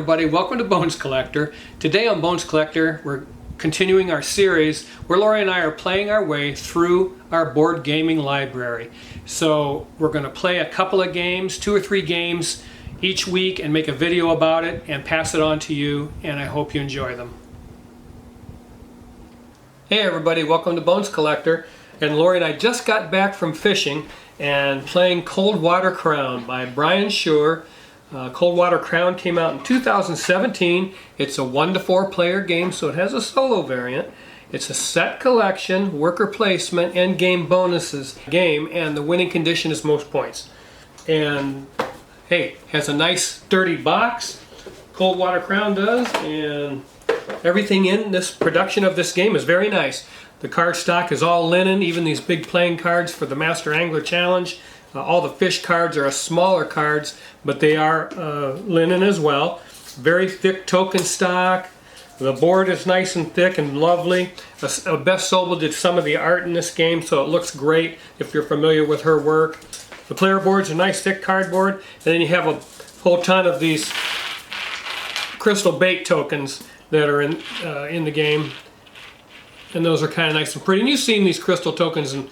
everybody, welcome to Bones Collector. Today on Bones Collector we're continuing our series where Lori and I are playing our way through our board gaming library. So we're going to play a couple of games, 2 or 3 games each week, and make a video about it and pass it on to you, and I hope you enjoy them. Hey everybody, welcome to Bones Collector. And Lori and I just got back from fishing and playing Coldwater Crown by Brian Schur. Coldwater Crown came out in 2017. It's a 1 to 4 player game, so it has a solo variant. It's a set collection, worker placement, and game bonuses game, and the winning condition is most points. And hey, has a nice sturdy box, Coldwater Crown does, and everything in this production of this game is very nice. The card stock is all linen, even these big playing cards for the Master Angler Challenge. All the fish cards are smaller cards, but they are linen as well. Very thick token stock. The board is nice and thick and lovely. Beth Sobel did some of the art in this game, so it looks great if you're familiar with her work. The player board's a nice thick cardboard, and then you have a whole ton of these crystal bait tokens that are in the game. And those are kind of nice and pretty. And you've seen these crystal tokens in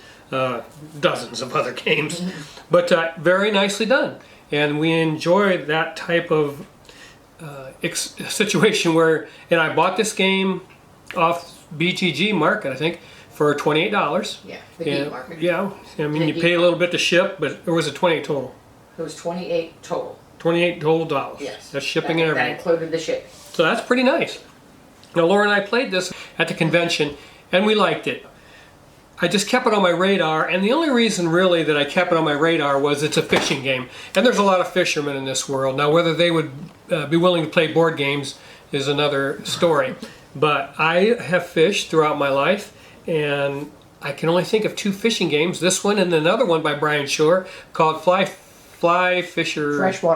dozens of other games, but very nicely done. And we enjoy that type of situation where, and I bought this game off BGG Market, I think, for $28. Yeah, the geek market. Yeah, I mean, you pay a little bit to ship, but or was it 28 total? It was 28 total. 28 total dollars. Yes. That's shipping and everything. That included the shipping. So that's pretty nice. Now, Laura and I played this at the convention, and we liked it. I just kept it on my radar, and the only reason really that I kept it on my radar was it's a fishing game. And there's a lot of fishermen in this world. Now, whether they would be willing to play board games is another story. But I have fished throughout my life, and I can only think of 2 fishing games. This one and another one by Brian Schur called Freshwater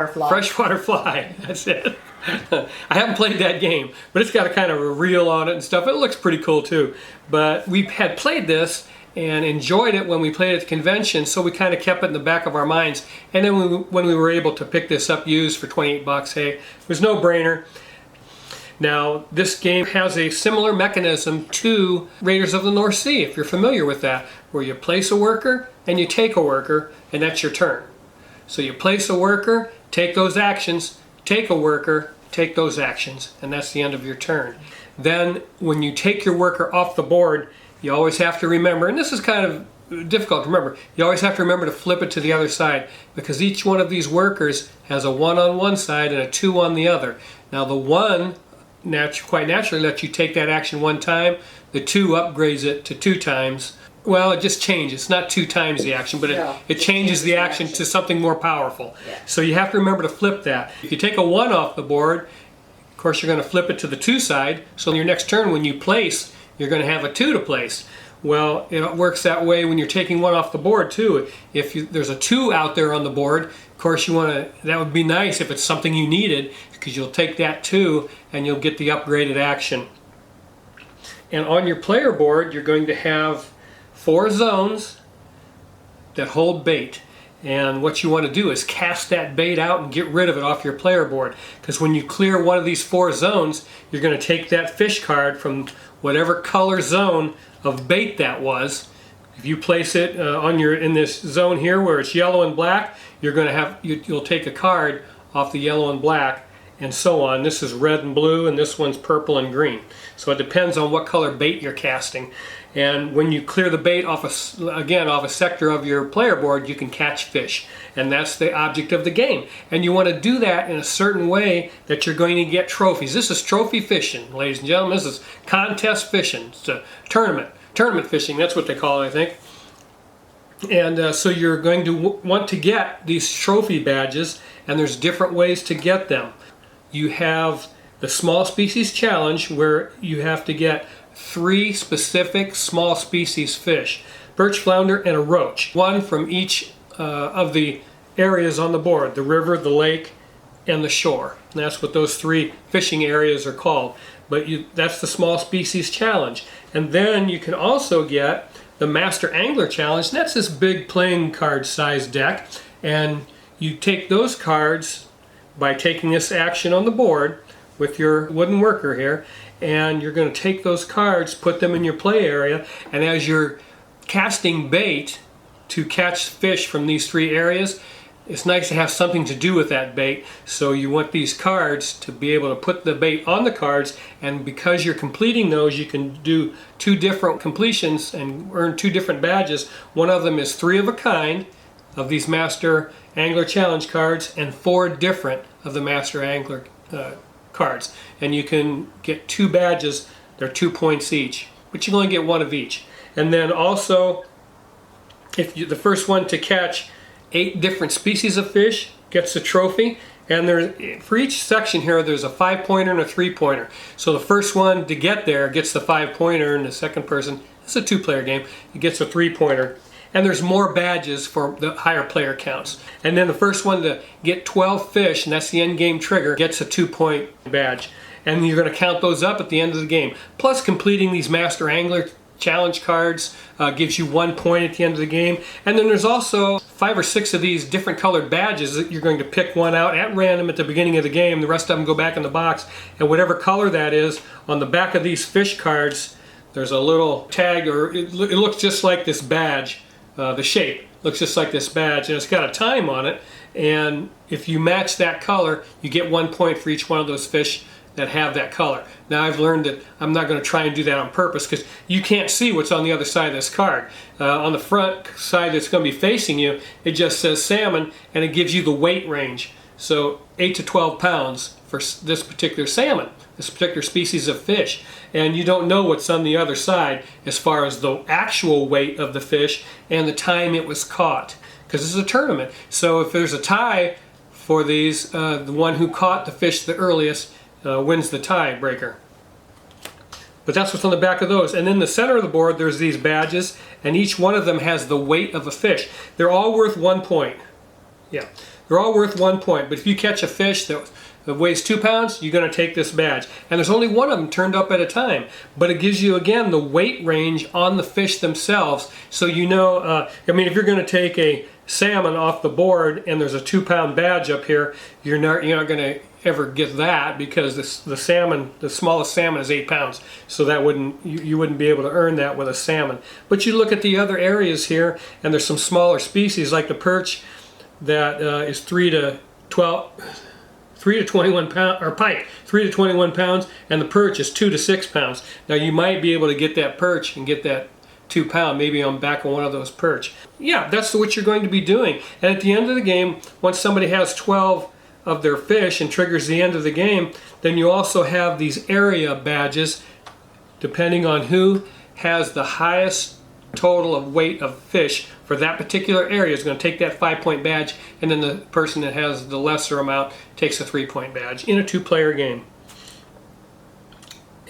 Fly. Freshwater Fly, that's it. I haven't played that game, but it's got a kind of a reel on it and stuff. It looks pretty cool too. But we had played this and enjoyed it when we played at the convention, so we kind of kept it in the back of our minds. And then when we were able to pick this up used for 28 bucks, hey, it was no brainer. Now, this game has a similar mechanism to Raiders of the North Sea, if you're familiar with that, where you place a worker and you take a worker, and that's your turn. So you place a worker, take those actions, take a worker, take those actions, and that's the end of your turn. Then when you take your worker off the board, you always have to remember, and this is kind of difficult to remember, you always have to remember to flip it to the other side, because each one of these workers has a 1 on one side and a 2 on the other. Now the 1 quite naturally lets you take that action 1 time, the 2 upgrades it to 2 times. Well, it just changes. It's not 2 times the action, but it changes the action to something more powerful. Yeah. So you have to remember to flip that. If you take a 1 off the board, of course you're going to flip it to the 2 side. So in your next turn when you place, you're going to have a 2 to place. Well, it works that way when you're taking 1 off the board too. If there's a 2 out there on the board, of course you want to, that would be nice if it's something you needed, because you'll take that 2 and you'll get the upgraded action. And on your player board, you're going to have 4 zones that hold bait, and what you want to do is cast that bait out and get rid of it off your player board, because when you clear one of these 4 zones, you're going to take that fish card from whatever color zone of bait that was. If you place it in this zone here where it's yellow and black, you're going to have you'll take a card off the yellow and black, and so on. This is red and blue, and this one's purple and green. So it depends on what color bait you're casting. And when you clear the bait off a sector of your player board, you can catch fish. And that's the object of the game. And you want to do that in a certain way that you're going to get trophies. This is trophy fishing, ladies and gentlemen. This is contest fishing. It's a tournament fishing. That's what they call it, I think. And so you're going to want to get these trophy badges, and there's different ways to get them. You have the Small Species Challenge, where you have to get 3 specific small species fish: perch, flounder, and a roach. 1 from each of the areas on the board: the river, the lake, and the shore. And that's what those 3 fishing areas are called. But that's the Small Species Challenge. And then you can also get the Master Angler Challenge, and that's this big playing card size deck. And you take those cards by taking this action on the board, with your wooden worker here, and you're going to take those cards, put them in your play area, and as you're casting bait to catch fish from these 3 areas, it's nice to have something to do with that bait. So you want these cards to be able to put the bait on the cards, and because you're completing those, you can do 2 different completions and earn 2 different badges. One of them is 3 of a kind of these Master Angler Challenge cards, and 4 different of the Master Angler cards. And you can get 2 badges. They're 2 points each, but you can only get 1 of each. And then also, if you the first one to catch 8 different species of fish gets a trophy. And there, for each section here, there's a 5-pointer and a 3-pointer. So the first one to get there gets the 5-pointer, and the second person, it's a 2-player game, it gets a 3-pointer. And there's more badges for the higher player counts. And then the first one to get 12 fish, and that's the end game trigger, gets a 2-point badge. And you're going to count those up at the end of the game. Plus, completing these Master Angler Challenge cards gives you 1 point at the end of the game. And then there's also 5 or 6 of these different colored badges that you're going to pick one out at random at the beginning of the game. The rest of them go back in the box, and whatever color that is, on the back of these fish cards, there's a little tag, or it looks just like this badge. The shape looks just like this badge, and it's got a time on it, and if you match that color, you get 1 point for each one of those fish that have that color. Now I've learned that I'm not going to try and do that on purpose, because you can't see what's on the other side of this card. On the front side that's going to be facing you, it just says salmon, and it gives you the weight range. So 8 to 12 pounds for this particular salmon, this particular species of fish. And you don't know what's on the other side as far as the actual weight of the fish and the time it was caught, because this is a tournament. So if there's a tie for these, the one who caught the fish the earliest wins the tiebreaker. But that's what's on the back of those. And in the center of the board, there's these badges, and each one of them has the weight of a fish. They're all worth 1 point. Yeah, they're all worth 1 point. But if you catch a fish that weighs 2 pounds, you're going to take this badge. And there's only 1 of them turned up at a time. But it gives you, again, the weight range on the fish themselves. So you know, I mean, if you're going to take a salmon off the board and there's a 2-pound badge up here, you're not going to ever get that, because the salmon, the smallest salmon is 8 pounds. So that you wouldn't be able to earn that with a salmon. But you look at the other areas here, and there's some smaller species like the perch that is 3 to 21 pounds, or pike, 3 to 21 pounds, and the perch is 2 to 6 pounds. Now you might be able to get that perch and get that 2 pound, maybe on back of one of those perch. Yeah, that's what you're going to be doing. And at the end of the game, once somebody has 12 of their fish and triggers the end of the game, then you also have these area badges. Depending on who has the highest total of weight of fish for that particular area is going to take that 5-point badge, and then the person that has the lesser amount takes a 3-point badge in a 2-player game.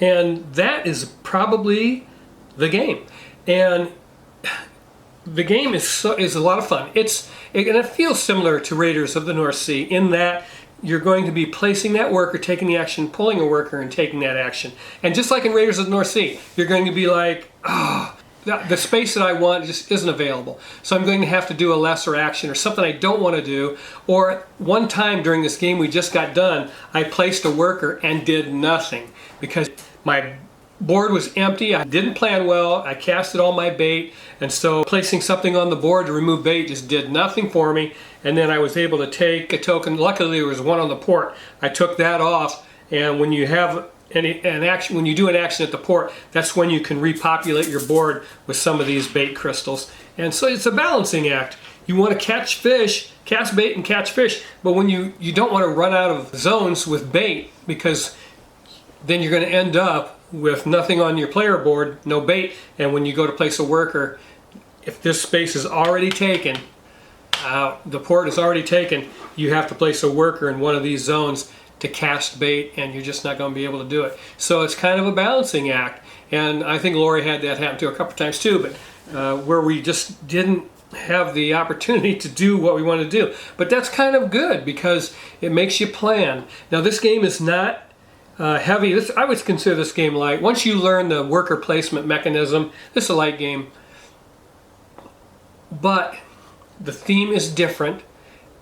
And that is probably the game. And the game is a lot of fun. And it feels similar to Raiders of the North Sea in that you're going to be placing that worker, taking the action, pulling a worker, and taking that action. And just like in Raiders of the North Sea, you're going to be like, oh, the space that I want just isn't available. So I'm going to have to do a lesser action or something I don't want to do. Or one time during this game we just got done, I placed a worker and did nothing because my board was empty. I didn't plan well. I casted all my bait, and so placing something on the board to remove bait just did nothing for me. And then I was able to take a token. Luckily there was one on the port. I took that off, and when you have when you do an action at the port, that's when you can repopulate your board with some of these bait crystals. And so it's a balancing act. You want to catch fish, cast bait and catch fish, but when you don't want to run out of zones with bait, because then you're going to end up with nothing on your player board, no bait, and when you go to place a worker, if this space is already taken, the port is already taken, you have to place a worker in one of these zones to cast bait, and you're just not going to be able to do it. So it's kind of a balancing act, and I think Lori had that happen to her a couple times too, but where we just didn't have the opportunity to do what we want to do. But that's kind of good because it makes you plan. Now this game is not heavy. I would consider this game light. Once you learn the worker placement mechanism, this is a light game. But the theme is different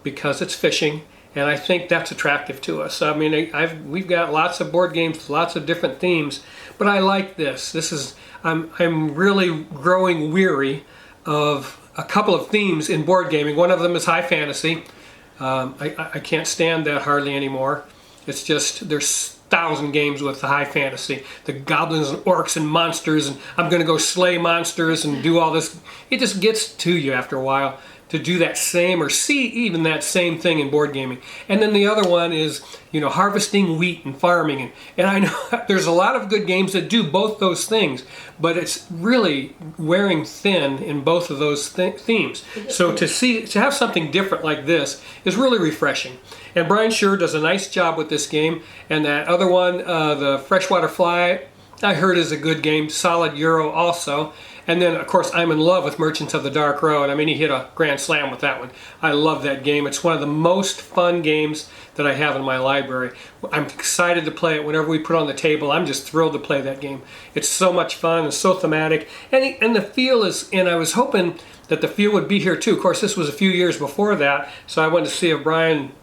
because it's fishing, And I think that's attractive to us. I mean, we've got lots of board games, lots of different themes, but I like this. I'm really growing weary of a couple of themes in board gaming. One of them is high fantasy. I can't stand that hardly anymore. It's just, there's 1,000 games with the high fantasy. The goblins and orcs and monsters, and I'm going to go slay monsters and do all this. It just gets to you after a while to do that same, or see even that same thing in board gaming. And then the other one is, harvesting wheat and farming. And I know there's a lot of good games that do both those things, but it's really wearing thin in both of those themes. So to have something different like this is really refreshing. And Brian sure does a nice job with this game. And that other one, the Freshwater Fly, I heard is a good game, solid Euro also. And then, of course, I'm in love with Merchants of the Dark Road. I mean, he hit a grand slam with that one. I love that game. It's one of the most fun games that I have in my library. I'm excited to play it whenever we put it on the table. I'm just thrilled to play that game. It's so much fun and so thematic. And the feel is, and I was hoping that the feel would be here too. Of course, this was a few years before that, so I wanted to see if Brian,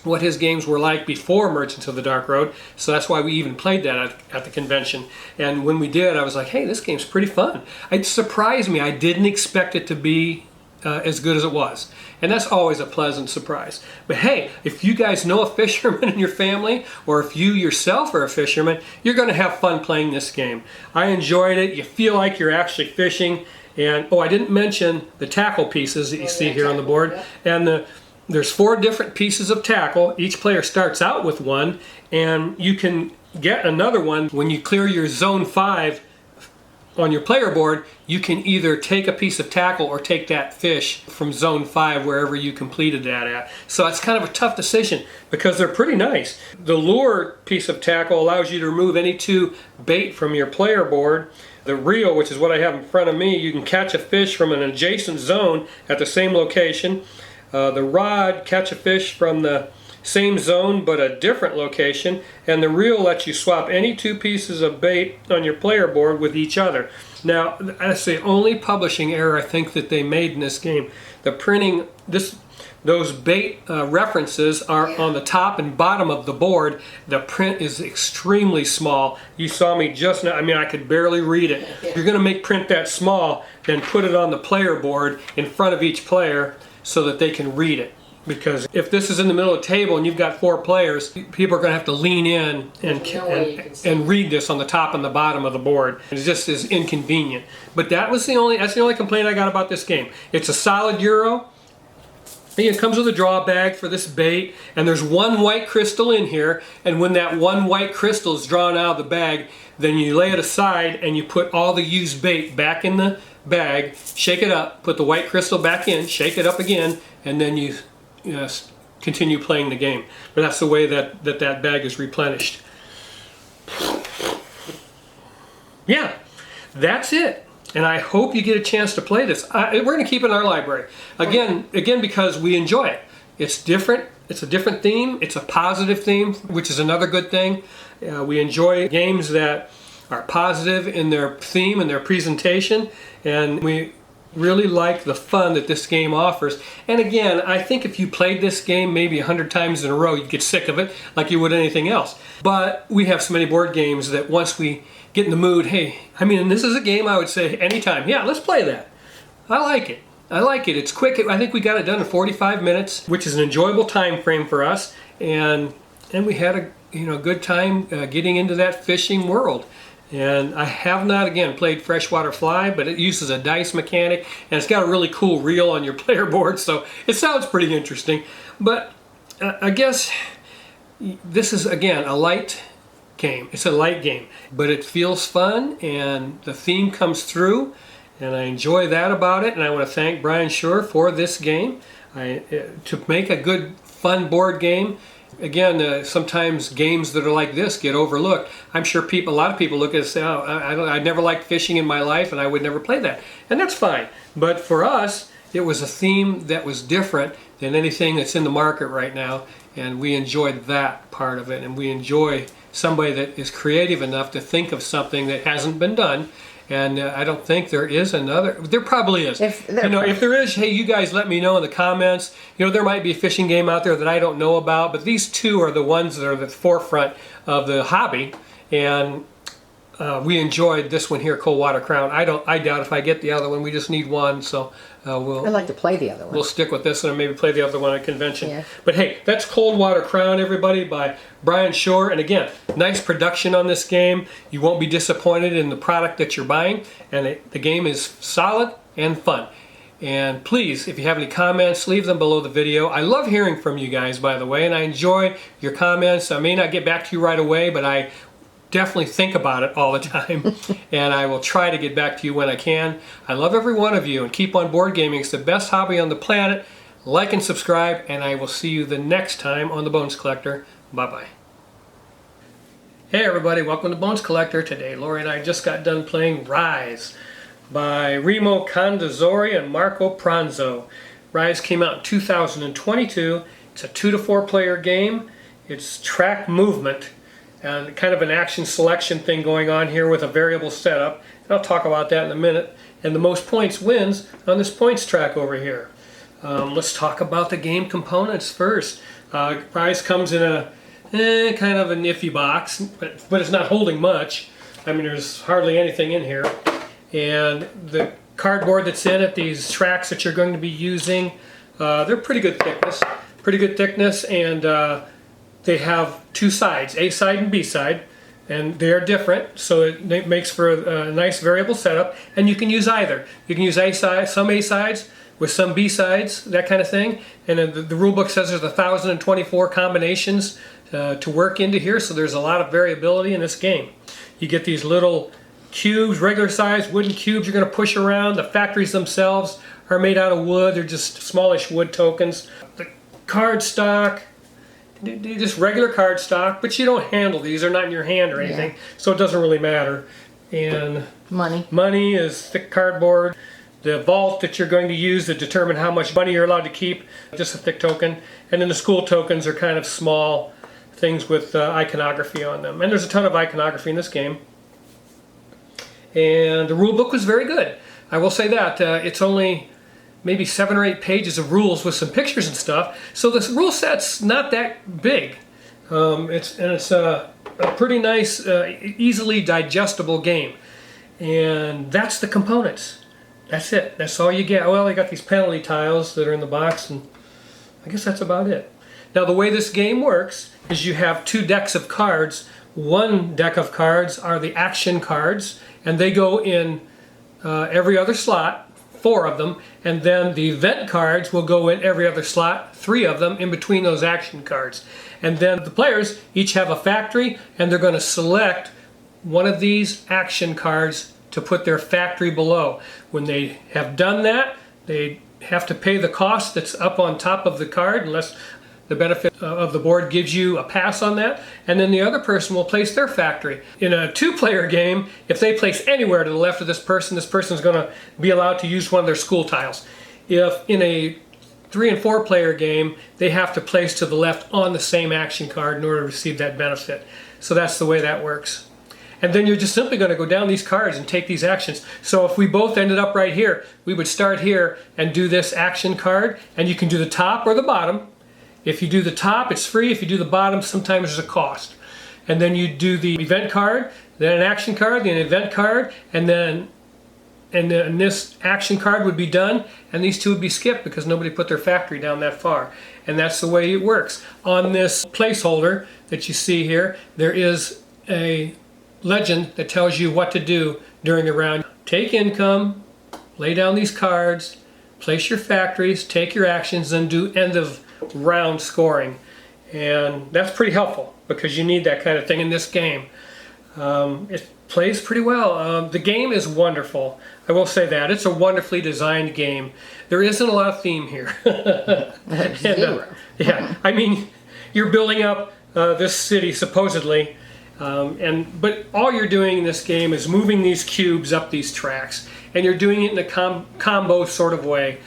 what his games were like before Merchants of the Dark Road. So that's why we even played that at the convention. And when we did, I was like, hey, this game's pretty fun. It surprised me. I didn't expect it to be as good as it was. And that's always a pleasant surprise. But hey, if you guys know a fisherman in your family, or if you yourself are a fisherman, you're going to have fun playing this game. I enjoyed it. You feel like you're actually fishing. And, I didn't mention the tackle pieces that you see here on the board. And there's 4 different pieces of tackle. Each player starts out with one, and you can get another one when you clear your zone 5 on your player board. You can either take a piece of tackle or take that fish from zone 5 wherever you completed that at. So it's kind of a tough decision because they're pretty nice. The lure piece of tackle allows you to remove any 2 bait from your player board. The reel, which is what I have in front of me, you can catch a fish from an adjacent zone at the same location. The rod, catch a fish from the same zone but a different location, and the reel lets you swap any 2 pieces of bait on your player board with each other. Now, that's the only publishing error I think that they made in this game. The printing, those bait references are on the top and bottom of the board. The print is extremely small. You saw me just now, I mean, I could barely read it. If you're going to make print that small, then put it on the player board in front of each player so that they can read it. Because if this is in the middle of the table and you've got 4 players, people are going to have to lean in and read this on the top and the bottom of the board. It's just as inconvenient. But that's the only complaint I got about this game. It's a solid Euro. It comes with a draw bag for this bait, and there's 1 white crystal in here, and when that 1 white crystal is drawn out of the bag, then you lay it aside and you put all the used bait back in the bag, shake it up, put the white crystal back in, shake it up again, and then you continue playing the game. But that's the way that bag is replenished. Yeah, that's it. And I hope you get a chance to play this. We're going to keep it in our library. Again, because we enjoy it. It's different. It's a different theme. It's a positive theme, which is another good thing. We enjoy games that are positive in their theme and their presentation. And we really like the fun that this game offers. And again, I think if you played this game maybe 100 times in a row, you'd get sick of it like you would anything else. But we have so many board games that once we get in the mood, hey, I mean, this is a game I would say anytime, yeah, let's play that. I like it. It's quick. I think we got it done in 45 minutes, which is an enjoyable time frame for us. And we had a good time getting into that fishing world. And I have not, again, played Freshwater Fly, but it uses a dice mechanic, and it's got a really cool reel on your player board, so it sounds pretty interesting. But I guess this is, again, a light game. It's a light game, but it feels fun, and the theme comes through, and I enjoy that about it, and I want to thank Brian Schur for this game. To make a good, fun board game. Again, sometimes games that are like this get overlooked. I'm sure a lot of people look at it and say, oh, I never liked fishing in my life and I would never play that. And that's fine. But for us, it was a theme that was different than anything that's in the market right now. And we enjoyed that part of it. And we enjoy somebody that is creative enough to think of something that hasn't been done And I don't think there is another. There probably is. If there is, hey, you guys let me know in the comments. There might be a fishing game out there that I don't know about, but these two are the ones that are the forefront of the hobby. And we enjoyed this one here, Coldwater Crown. I doubt if I get the other one. We just need one, so I'd like to play the other one. we'll stick with this one and maybe play the other one at convention. Yeah. But hey, that's Coldwater Crown, everybody, by Brian Shore. And again, nice production on this game. You won't be disappointed in the product that you're buying, and the game is solid and fun. And please, if you have any comments, leave them below the video. I love hearing from you guys, by the way, and I enjoy your comments. I may not get back to you right away, but I definitely think about it all the time, and I will try to get back to you when I can. I love every one of you, and keep on board gaming. It's the best hobby on the planet. Like and subscribe, and I will see you the next time on The Bones Collector. Bye-bye. Hey everybody, welcome to Bones Collector. Today, Lori and I just got done playing RISE by Remo Condizori and Marco Pranzo. RISE came out in 2022. It's a 2 to 4 player game. It's track movement and kind of an action selection thing going on here with a variable setup. And I'll talk about that in a minute. And the most points wins on this points track over here. Let's talk about the game components first. RISE comes in a kind of a nifty box, but it's not holding much. I mean, there's hardly anything in here. And the cardboard that's in it, these tracks that you're going to be using, they're pretty good thickness. And they have two sides, A side and B side, and they are different, so it makes for a nice variable setup. And you can use either. You can use A side, some A sides with some B sides, that kind of thing. And the rule book says there's 1,024 combinations to work into here, so there's a lot of variability in this game. You get these little cubes, regular size wooden cubes you're going to push around. The factories themselves are made out of wood. They're just smallish wood tokens. The card stock, just regular card stock, but you don't handle these. They're not in your hand or anything, so it doesn't really matter. And money is thick cardboard. The vault that you're going to use to determine how much money you're allowed to keep, just a thick token. And then the school tokens are kind of small things with iconography on them. And there's a ton of iconography in this game. And the rule book was very good. I will say that. It's only maybe 7 or 8 pages of rules with some pictures and stuff. So this rule set's not that big. It's a pretty nice, easily digestible game. And that's the components. That's it. That's all you get. Well, you got these penalty tiles that are in the box, and I guess that's about it. Now, the way this game works is you have 2 decks of cards. One deck of cards are the action cards, and they go in every other slot, 4 of them, and then the event cards will go in every other slot, 3 of them in between those action cards. And then the players each have a factory, and they're going to select one of these action cards to put their factory below. When they have done that, they have to pay the cost that's up on top of the card, unless the benefit of the board gives you a pass on that, and then the other person will place their factory. In a 2-player game, if they place anywhere to the left of this person's going to be allowed to use one of their school tiles. If in a 3 and 4-player game, they have to place to the left on the same action card in order to receive that benefit. So that's the way that works. And then you're just simply going to go down these cards and take these actions. So if we both ended up right here, we would start here and do this action card, and you can do the top or the bottom. If you do the top, it's free. If you do the bottom, sometimes there's a cost. And then you do the event card, then an action card, then an event card, and then this action card would be done, and these 2 would be skipped because nobody put their factory down that far. And that's the way it works. On this placeholder that you see here, there is a legend that tells you what to do during the round. Take income, lay down these cards, place your factories, take your actions, and do end of round scoring. And that's pretty helpful because you need that kind of thing in this game. It plays pretty well. The game is wonderful. I will say that. It's a wonderfully designed game. There isn't a lot of theme here. Zero. Yeah, I mean, you're building up this city supposedly, but all you're doing in this game is moving these cubes up these tracks, and you're doing it in a combo sort of way.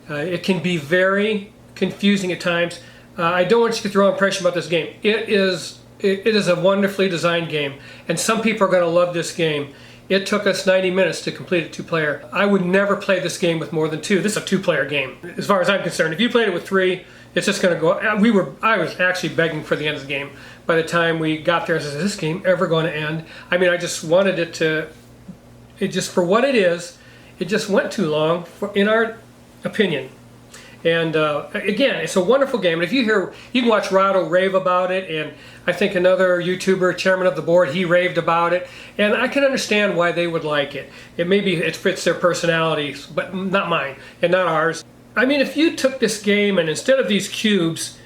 It can be very confusing at times. I don't want you to get the wrong impression about this game. It is a wonderfully designed game, and some people are going to love this game. It took us 90 minutes to complete a 2-player. I would never play this game with more than 2. This is a 2-player game, as far as I'm concerned. If you played it with 3, it's just going to go. I was actually begging for the end of the game. By the time we got there, I said, "Is this game ever going to end?" I mean, I just wanted it to. It just, for what it is, it just went too long, in our opinion. And again, it's a wonderful game. And if you hear, you can watch Rado rave about it, and I think another YouTuber, chairman of the board, he raved about it. And I can understand why they would like it. It fits their personalities, but not mine and not ours. I mean, if you took this game and instead of these cubes,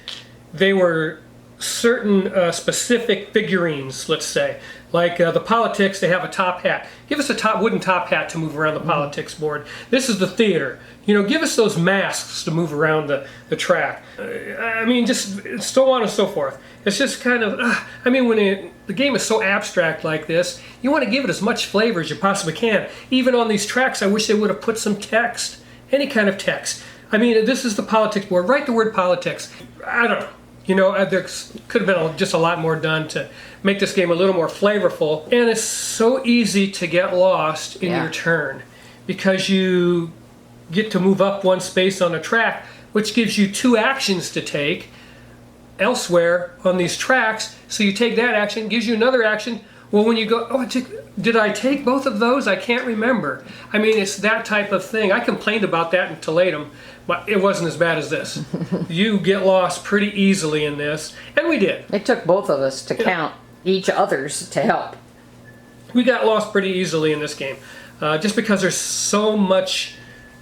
they were certain specific figurines, let's say. Like the politics, they have a top hat. Give us a wooden top hat to move around the politics board. This is the theater. You know, give us those masks to move around the track. I mean, just so on and so forth. It's just kind of, I mean, when the game is so abstract like this, you want to give it as much flavor as you possibly can. Even on these tracks, I wish they would have put some text, any kind of text. I mean, this is the politics board. Write the word politics. I don't know. You know, there could have been just a lot more done to make this game a little more flavorful. And it's so easy to get lost in your turn because you get to move up one space on a track, which gives you 2 actions to take elsewhere on these tracks. So you take that action, gives you another action. Well, when you go, oh, did I take both of those? I can't remember. I mean, it's that type of thing. I complained about that in Toledo, but it wasn't as bad as this. You get lost pretty easily in this, and we did. It took both of us to count each other's to help. We got lost pretty easily in this game, just because there's so much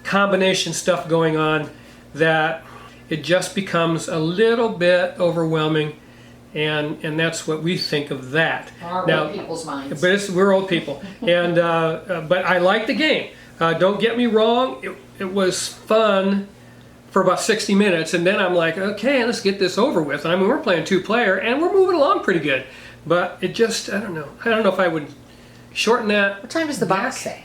combination stuff going on that it just becomes a little bit overwhelming. And that's what we think of that. Old people's minds. But we're old people, and but I like the game. Don't get me wrong. It was fun for about 60 minutes, and then I'm like, okay, let's get this over with. I mean, we're playing 2-player, and we're moving along pretty good. But it just, I don't know. I don't know if I would shorten that. What time does the box say?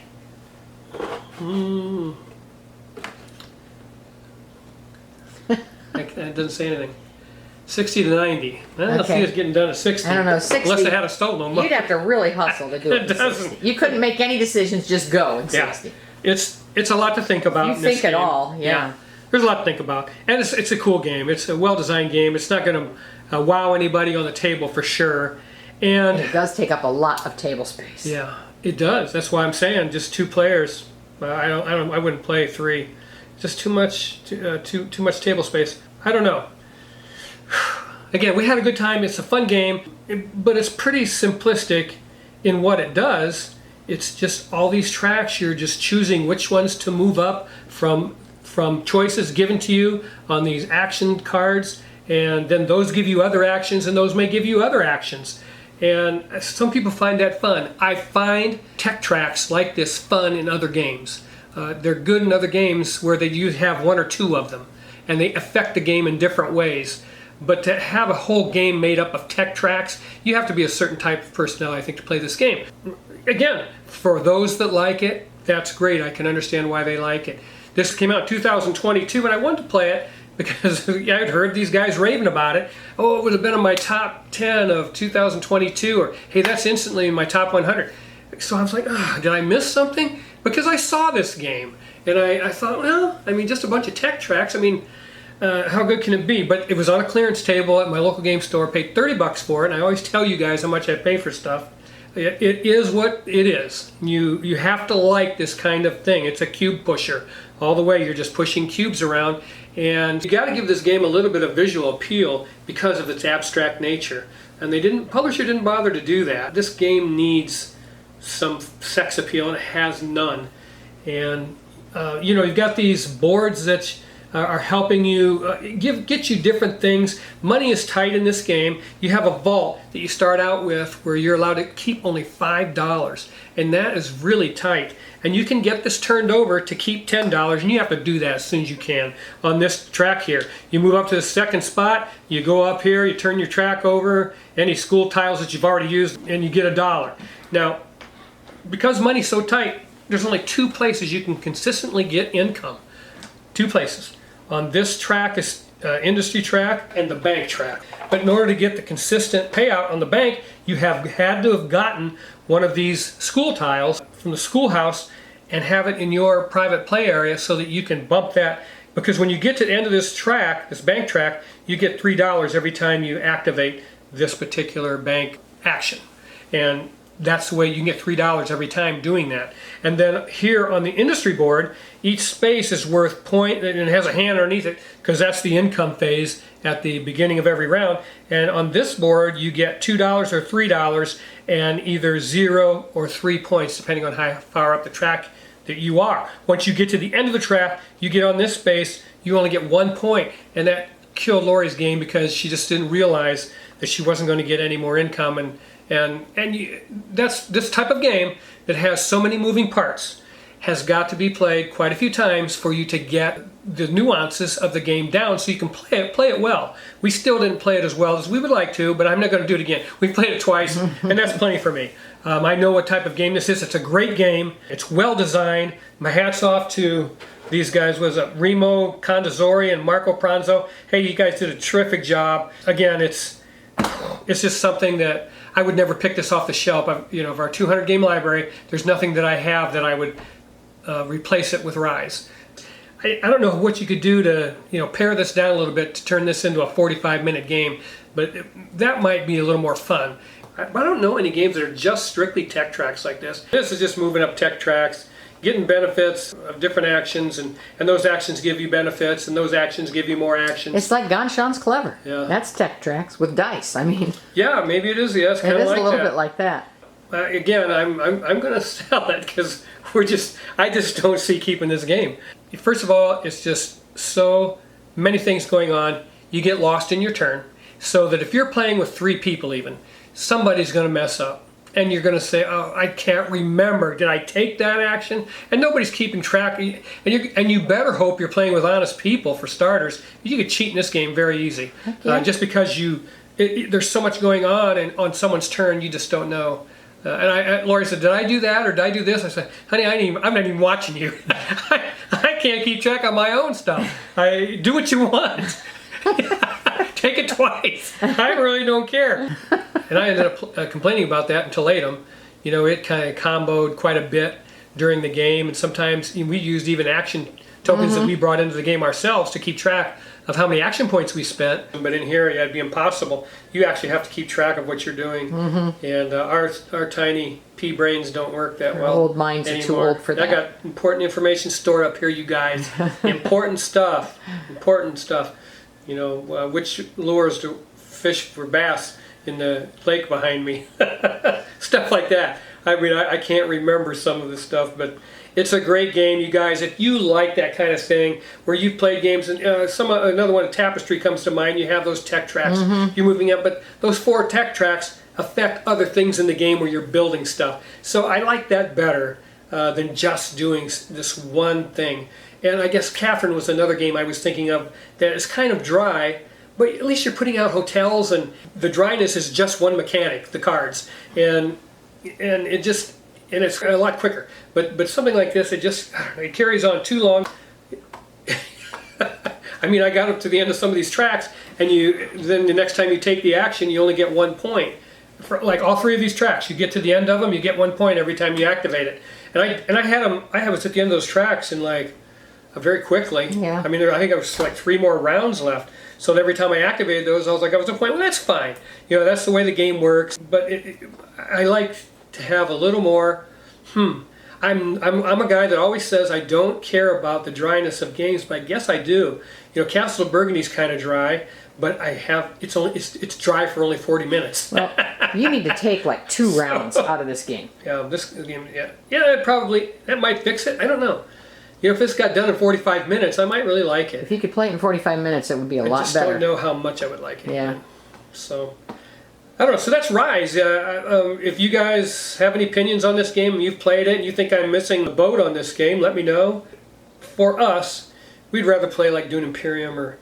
It doesn't say anything. 60 to 90. I don't see us getting done at 60. I don't know, 60. Unless they had a stolen them. You'd have to really hustle to do it. It doesn't. You couldn't make any decisions, just go in 60. It's a lot to think about. You in this think it game. all, yeah. There's a lot to think about. And it's a cool game. It's a well-designed game. It's not going to wow anybody on the table for sure. And it does take up a lot of table space. Yeah, it does. That's why I'm saying just 2 players. I wouldn't play 3. Just too much table space. I don't know. Again, we had a good time. It's a fun game, but it's pretty simplistic in what it does. It's just all these tracks. You're just choosing which ones to move up from choices given to you on these action cards, and then those give you other actions, and those may give you other actions. And some people find that fun. I find tech tracks like this fun in other games. They're good in other games where you have 1 or 2 of them, and they affect the game in different ways. But to have a whole game made up of tech tracks, you have to be a certain type of personality, I think, to play this game. Again, for those that like it, that's great. I can understand why they like it. This came out in 2022, and I wanted to play it because I'd heard these guys raving about it. Oh, it would have been in my top 10 of 2022, or hey, that's instantly in my top 100. So I was like, did I miss something? Because I saw this game, and I thought, well, I mean, just a bunch of tech tracks. I mean, how good can it be? But it was on a clearance table at my local game store. Paid $30 for it, and I always tell you guys how much I pay for stuff. It is what it is. You have to like this kind of thing. It's a cube pusher. All the way, you're just pushing cubes around, and you got to give this game a little bit of visual appeal because of its abstract nature. And publisher didn't bother to do that. This game needs some sex appeal, and it has none. And you've got these boards that are helping you get you different things. Money is tight in this game. You have a vault that you start out with where you're allowed to keep only $5, and that is really tight. And you can get this turned over to keep $10, and you have to do that as soon as you can on this track here. You move up to the second spot, you go up here, you turn your track over, any school tiles that you've already used, and you get $1. Now, because money's so tight, there's only 2 places you can consistently get income. 2 places. On this track, industry track and the bank track. But in order to get the consistent payout on the bank, you have had to have gotten one of these school tiles from the schoolhouse and have it in your private play area so that you can bump that. Because when you get to the end of this track, this bank track, you get $3 every time you activate this particular bank action. And that's the way you can get $3 every time doing that. And then here on the industry board, each space is worth point, and it has a hand underneath it because that's the income phase at the beginning of every round. And on this board, you get $2 or $3 and either 0 or 3 points, depending on how far up the track that you are. Once you get to the end of the track, you get on this space, you only get 1 point. And that killed Lori's game because she just didn't realize that she wasn't going to get any more income. That's this type of game that has so many moving parts has got to be played quite a few times for you to get the nuances of the game down so you can play it well. We still didn't play it as well as we would like to, but I'm not going to do it again. We played it twice, and that's plenty for me. I know what type of game this is. It's a great game. It's well designed. My hat's off to these guys. Was Remo Condizori and Marco Pranzo. Hey, you guys did a terrific job. Again, it's just something that I would never pick this off the shelf. Of our 200 game library, there's nothing that I have that I would replace it with Rise. I don't know what you could do to pare this down a little bit to turn this into a 45-minute game, but that might be a little more fun. I don't know any games that are just strictly tech tracks like this. This is just moving up tech tracks, getting benefits of different actions, and those actions give you benefits, and those actions give you more actions. It's like Ganshan's Clever. Yeah. That's tech tracks with dice. I mean, yeah, maybe it is. Yeah, it's kind of like that. It is a little bit like that. Again, I'm going to sell it because I just don't see keeping this game. First of all, it's just so many things going on. You get lost in your turn, so that if you're playing with 3 people even, somebody's going to mess up. And you're going to say, oh, I can't remember. Did I take that action? And nobody's keeping track. And you better hope you're playing with honest people, for starters. You could cheat in this game very easy. Yeah. Just because there's so much going on, and on someone's turn, you just don't know. Lori said, did I do that or did I do this? I said, honey, I'm not even watching you. I can't keep track of my own stuff. Do what you want. Take it twice. I really don't care. And I ended up complaining about that until Latham. It kind of comboed quite a bit during the game, and sometimes we used even action tokens that we brought into the game ourselves to keep track of how many action points we spent. But in here, it'd be impossible. You actually have to keep track of what you're doing. And our tiny pea brains don't work that well. Old minds anymore. are too old for that. I got important information stored up here, you guys. Important stuff. Important stuff. Which lures to fish for bass in the lake behind me. Stuff like that. I mean, I can't remember some of this stuff, but it's a great game, you guys. If you like that kind of thing, where you've played games, and another one, Tapestry comes to mind. You have those tech tracks. You're moving up, but those 4 tech tracks affect other things in the game where you're building stuff. So I like that better than just doing this one thing. And I guess Catherine was another game I was thinking of that is kind of dry, but at least you're putting out hotels, and the dryness is just one mechanic, the cards, and it's a lot quicker. But something like this, it carries on too long. I mean, I got up to the end of some of these tracks, and then the next time you take the action, you only get 1 point. For like all 3 of these tracks, you get to the end of them, you get 1 point every time you activate it. And I was at the end of those tracks in very quickly. Yeah. I mean, I think it was like 3 more rounds left. So every time I activated those, I was like, I was at a point. Well, that's fine. That's the way the game works. But I like to have a little more. I'm a guy that always says I don't care about the dryness of games, but I guess I do. Castle of Burgundy's kind of dry, but it's dry for only 40 minutes. Well, you need to take like 2 rounds out of this game. Yeah, this game. Yeah, that might fix it. I don't know. If this got done in 45 minutes, I might really like it. If you could play it in 45 minutes, it would be a lot better. I just don't know how much I would like it. Yeah. So, I don't know. So that's Rise. If you guys have any opinions on this game and you've played it and you think I'm missing the boat on this game, let me know. For us, we'd rather play like Dune Imperium or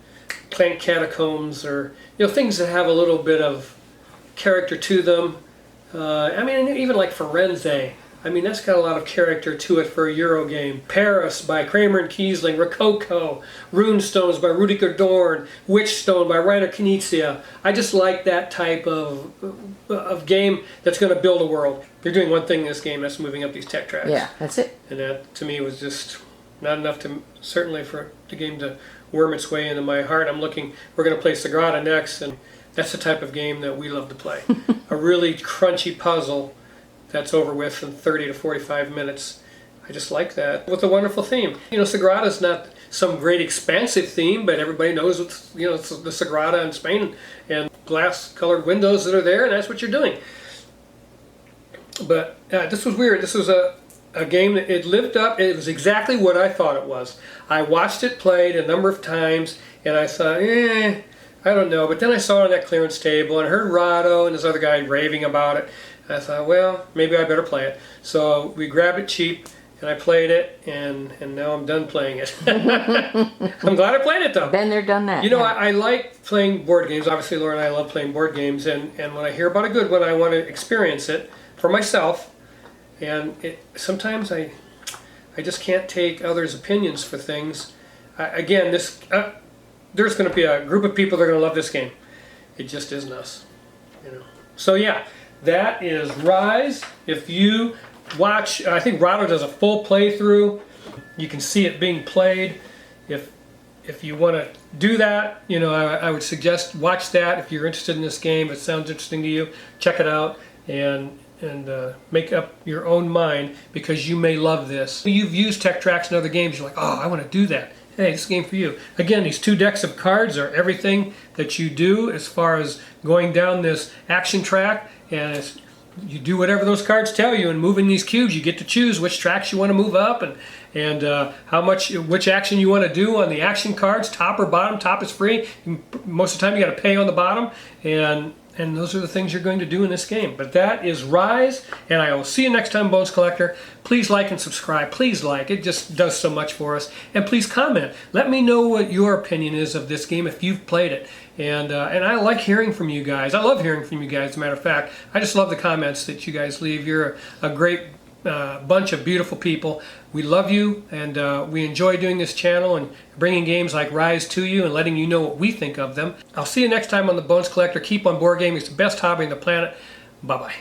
Plant Catacombs, or things that have a little bit of character to them. I mean, even like Firenze. I mean, that's got a lot of character to it for a Euro game. Paris by Kramer and Kiesling, Rococo, Runestones by Rudiger Dorn, Witchstone by Rainer Knizia. I just like that type of game that's going to build a world. They're doing one thing in this game, that's moving up these tech tracks. Yeah, that's it. And that, to me, was just not enough to, certainly for the game to worm its way into my heart. We're going to play Sagrada next, and that's the type of game that we love to play. A really crunchy puzzle that's over with in 30 to 45 minutes. I just like that. With a wonderful theme. You know, Sagrada's not some great expansive theme, but everybody knows it's, you know, it's the Sagrada in Spain and glass-colored windows that are there, and that's what you're doing. But this was weird. This was a game that it lived up. It was exactly what I thought it was. I watched it played a number of times, and I thought, I don't know. But then I saw it on that clearance table, and I heard Rado and this other guy raving about it. I thought, well, maybe I better play it. So we grabbed it cheap, and I played it, and now I'm done playing it. I'm glad I played it, though. Been there, done that. You know, I like playing board games. Obviously, Laura and I love playing board games, and when I hear about a good one, I want to experience it for myself. And sometimes I just can't take others' opinions for things. Again, there's going to be a group of people that are going to love this game. It just isn't us, you know. So yeah. That is Rise. If you watch, I think Rado does a full playthrough. You can see it being played. If you want to do that, you know, I would suggest watch that. If you're interested in this game, it sounds interesting to you, check it out and make up your own mind, because you may love this. You've used Tech Tracks in other games. You're like, oh, I want to do that. Hey, this is a game for you. Again, these 2 decks of cards are everything that you do as far as going down this action track. And you do whatever those cards tell you, and moving these cubes, you get to choose which tracks you want to move up, and which action you want to do on the action cards, top or bottom. Top is free. Most of the time you got to pay on the bottom, and those are the things you're going to do in this game. But that is Rise, and I will see you next time, Bones Collector. Please like and subscribe. Please like. It just does so much for us. And please comment. Let me know what your opinion is of this game if you've played it. And I like hearing from you guys. I love hearing from you guys, as a matter of fact. I just love the comments that you guys leave. You're a great bunch of beautiful people. We love you, and we enjoy doing this channel and bringing games like Rise to you and letting you know what we think of them. I'll see you next time on The Bones Collector. Keep on board gaming. It's the best hobby on the planet. Bye-bye.